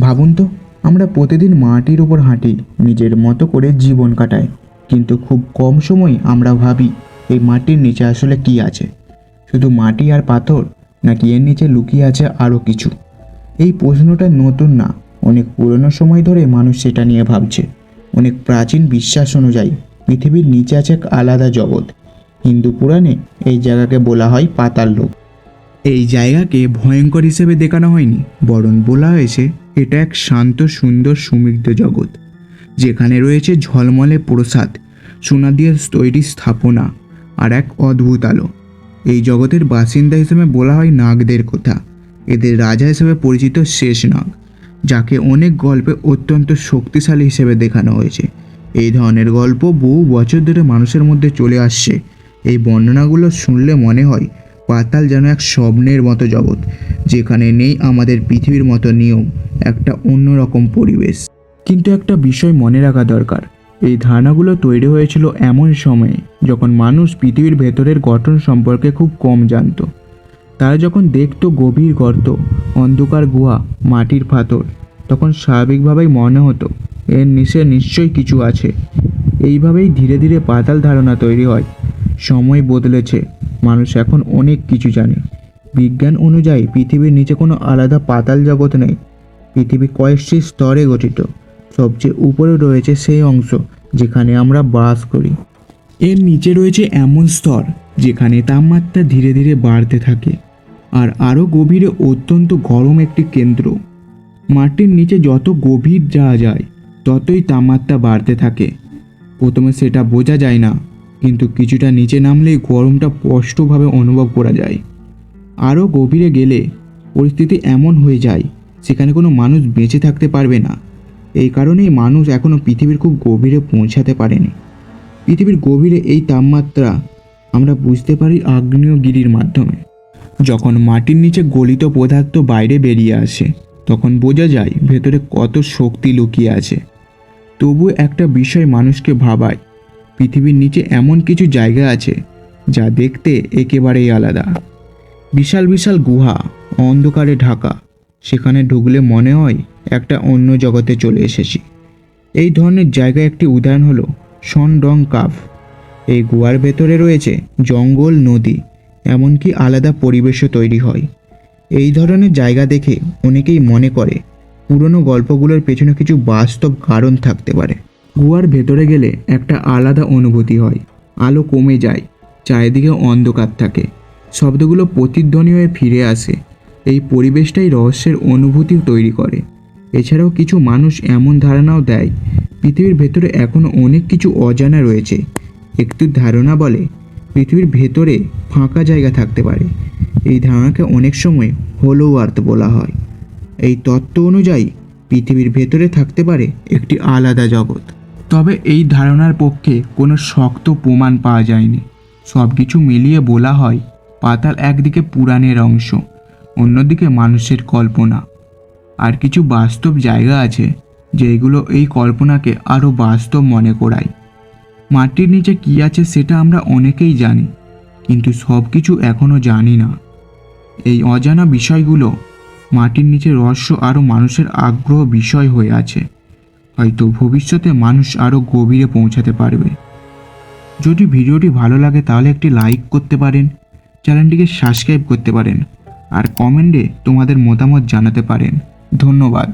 ভাবুন তো, আমরা প্রতিদিন মাটির উপর হাঁটি, নিজের মতো করে জীবন কাটাই, কিন্তু খুব কম সময় আমরা ভাবি এই মাটির নিচে আসলে কি আছে। শুধু মাটি আর পাথর, নাকি এর নিচে লুকিয়ে আছে আরও কিছু? এই প্রশ্নটা নতুন না, অনেক পুরনো সময় ধরে মানুষ সেটা নিয়ে ভাবছে। অনেক প্রাচীন বিশ্বাস অনুযায়ী পৃথিবীর নিচে আছে এক আলাদা জগৎ। হিন্দু পুরাণে এই জায়গাকে বলা হয় পাতাল লোক। এই জায়গাকে ভয়ঙ্কর হিসেবে দেখানো হয়নি, বরং বলা হয়েছে এটা এক শান্ত, সুন্দর, সমৃদ্ধ জগৎ, যেখানে রয়েছে ঝলমলে প্রসাদ, সোনা দিয়ে তৈরি স্থাপনা আর এক অদ্ভুত আলো। এই জগতের বাসিন্দা হিসেবে বলা হয় নাগদের কথা। এদের রাজা হিসেবে পরিচিত শেষ নাগ, যাকে অনেক গল্পে অত্যন্ত শক্তিশালী হিসেবে দেখানো হয়েছে। এই ধরনের গল্প বহু বছর ধরে মানুষের মধ্যে চলে আসছে। এই বর্ণনাগুলো শুনলে মনে হয় পাতাল যেন এক স্বপ্নের মতো জগৎ, যেখানে নেই আমাদের পৃথিবীর মতো নিয়ম, একটা অন্যরকম পরিবেশ। কিন্তু একটা বিষয় মনে রাখা দরকার, এই ধারণাগুলো তৈরি হয়েছিল এমন সময়ে যখন মানুষ পৃথিবীর ভেতরের গঠন সম্পর্কে খুব কম জানত। তারা যখন দেখতো গভীর গর্ত, অন্ধকার গুহা, মাটির পাথর, তখন স্বাভাবিকভাবেই মনে হতো এর নিচে নিশ্চয়ই কিছু আছে। এইভাবেই ধীরে ধীরে পাতাল ধারণা তৈরি হয়। সময় বদলেছে, মানুষ এখন অনেক কিছু জানে। বিজ্ঞান অনুযায়ী পৃথিবীর নিচে কোনো আলাদা পাতাল জগৎ নেই। পৃথিবী কয়েকটি স্তরে গঠিত। সবচেয়ে উপরে রয়েছে সেই অংশ যেখানে আমরা বাস করি। এর নিচে রয়েছে এমন স্তর যেখানে তাপমাত্রা ধীরে ধীরে বাড়তে থাকে, আর আরও গভীরে অত্যন্ত গরম একটি কেন্দ্র। মাটির নিচে যত গভীর যাওয়া যায় ততই তাপমাত্রা বাড়তে থাকে। প্রথমে সেটা বোঝা যায় না, কিন্তু কিছুটা নিচে নামলেই গরমটা স্পষ্টভাবে অনুভব করা যায়। আরও গভীরে গেলে পরিস্থিতি এমন হয়ে যায় সেখানে কোনো মানুষ বেঁচে থাকতে পারবে না। এই কারণেই মানুষ এখনও পৃথিবীর খুব গভীরে পৌঁছাতে পারেনি। পৃথিবীর গভীরে এই তাপমাত্রা আমরা বুঝতে পারি আগ্নেয়গিরির মাধ্যমে। যখন মাটির নিচে গলিত পদার্থ বাইরে বেরিয়ে আসে, তখন বোঝা যায় ভেতরে কত শক্তি লুকিয়ে আছে। তবু একটা বিষয় মানুষকে ভাবায়, পৃথিবীর নিচে এমন কিছু জায়গা আছে যা দেখতে একেবারেই আলাদা। বিশাল বিশাল গুহা, অন্ধকারে ঢাকা, সেখানে ঢুকলে মনে হয় একটা অন্য জগতে চলে এসেছি। এই ধরনের জায়গায় একটি উদাহরণ হলো সনডং কাভ। এই গুহার ভেতরে রয়েছে জঙ্গল, নদী, এমনকি আলাদা পরিবেশও তৈরি হয়। এই ধরনের জায়গা দেখে অনেকেই মনে করে পুরনো গল্পগুলোর পেছনে কিছু বাস্তব কারণ থাকতে পারে। গুহার ভেতরে গেলে একটা আলাদা অনুভূতি হয়। আলো কমে যায়, চারিদিকে অন্ধকার থাকে, শব্দগুলো প্রতিধ্বনি হয়ে ফিরে আসে। এই পরিবেশটাই রহস্যের অনুভূতি তৈরি করে। এছাড়াও কিছু মানুষ এমন ধারণাও দেয় পৃথিবীর ভেতরে এখনও অনেক কিছু অজানা রয়েছে। একটু ধারণা বলে পৃথিবীর ভেতরে ফাঁকা জায়গা থাকতে পারে। এই ধারণাকে অনেক সময় হোলো আর্থ বলা হয়। এই তত্ত্ব অনুযায়ী পৃথিবীর ভেতরে থাকতে পারে একটি আলাদা জগৎ। তবে এই ধারণার পক্ষে কোনো শক্ত প্রমাণ পাওয়া যায়নি। সব কিছু মিলিয়ে বলা হয় পাতাল একদিকে পুরাণের অংশ, অন্যদিকে মানুষের কল্পনা। আর কিছু বাস্তব জায়গা আছে যেগুলো এই কল্পনাকে আরও বাস্তব মনে করায়। মাটির নিচে কী আছে সেটা আমরা অনেকেই জানি, কিন্তু সব কিছু এখনও জানি না। এই অজানা বিষয়গুলো মাটির নিচে রহস্য আরও মানুষের আগ্রহ বিষয় হয়ে আছে। হয়তো ভবিষ্যতে মানুষ আরও গভীরে পৌঁছাতে পারবে। যদি ভিডিওটি ভালো লাগে তাহলে একটি লাইক করতে পারেন, চ্যানেলটিকে সাবস্ক্রাইব করতে পারেন, আর কমেন্টে তোমাদের মতামত জানাতে পারেন। ধন্যবাদ।